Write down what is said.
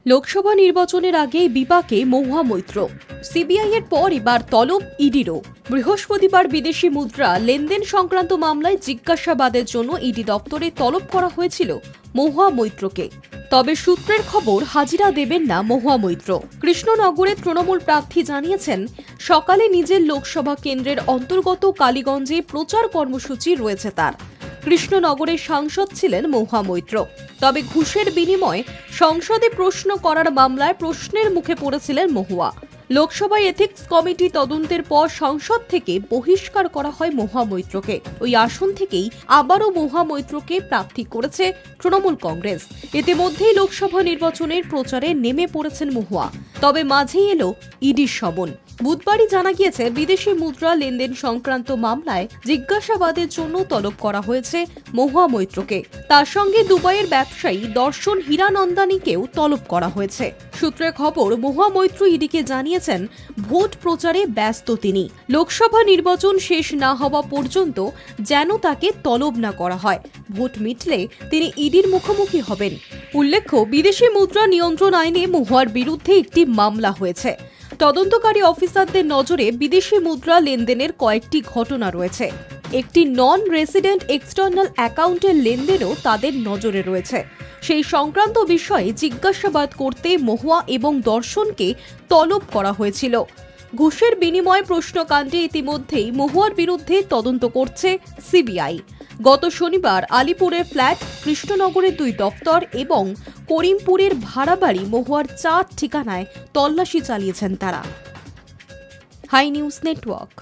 লোকসভা নির্বাচনের আগে বিপাকে মহুয়া মৈত্র। সিবিআই এর পর এবার তলব ইডিরও। বৃহস্পতিবার বিদেশি মুদ্রা লেনদেন সংক্রান্ত মামলায় জিজ্ঞাসাবাদের জন্য ইডি দপ্তরে তলব করা হয়েছিল মহুয়া মৈত্রকে। তবে সূত্রের খবর হাজিরা দেবেন না মহুয়া মৈত্র। কৃষ্ণনগরের তৃণমূল প্রার্থী জানিয়েছেন, সকালে নিজের লোকসভা কেন্দ্রের অন্তর্গত কালীগঞ্জে প্রচার কর্মসূচি রয়েছে তার। কৃষ্ণনগরের সাংসদ ছিলেন মহুয়া মৈত্র। তবে ঘুষের বিনিময়ে সংসদে প্রশ্ন করার মামলায় প্রশ্নের মুখে পড়েছিলেন মহুয়া। লোকসভায় এথিক্স কমিটি তদন্তের পর সংসদ থেকে বহিষ্কার করা হয় মহুয়া মৈত্রকে। ওই আসন থেকেই আবারও মহুয়া মৈত্রকে প্রার্থী করেছে তৃণমূল কংগ্রেস। ইতিমধ্যেই লোকসভা নির্বাচনের প্রচারে নেমে পড়েছেন মহুয়া। তবে মাঝেই এলো ইডির সমন। বুধবারই জানা গিয়েছে, বিদেশি মুদ্রা লেনদেন সংক্রান্ত মামলায় জিজ্ঞাসাবাদের জন্য তলব করা হয়েছে মহুয়া মৈত্রকে। তার সঙ্গে দুবাইয়ের ব্যবসায়ী দর্শন হীরানন্দানীকেও তলব করা হয়েছে। সূত্রের খবর, মহুয়া মৈত্র ইডিকে জানিয়েছেন, ভোট প্রচারে ব্যস্ত তিনি। লোকসভা নির্বাচন শেষ না হওয়া পর্যন্ত যেন তাকে তলব না করা হয়। ভোট মিটলে তিনি ইডির মুখোমুখি হবেন। উল্লেখ্য, বিদেশি মুদ্রা নিয়ন্ত্রণ আইনে মহুয়ার বিরুদ্ধে একটি মামলা হয়েছে। তদন্তকারী অফিসারদের নজরে বিদেশি মুদ্রা লেনদেনের কয়েকটি ঘটনা রয়েছে। একটি নন রেসিডেন্ট এক্সটার্নাল অ্যাকাউন্টের লেনদেনও তাদের নজরে রয়েছে। সেই সংক্রান্ত বিষয়ে জিজ্ঞাসাবাদ করতে মহুয়া এবং দর্শনকে তলব করা হয়েছিল। ঘুষের বিনিময়ে প্রশ্নকাণ্ডে ইতিমধ্যেই মহুয়ার বিরুদ্ধে তদন্ত করছে সিবিআই। গত শনিবার আলিপুরের ফ্ল্যাট, কৃষ্ণনগরের 2 দপ্তর এবং করিমপুরের ভাড়া বাড়ি মহুয়ার 4 ঠিকানায় তল্লাশি চালিয়েছেন তারা। Hi news network.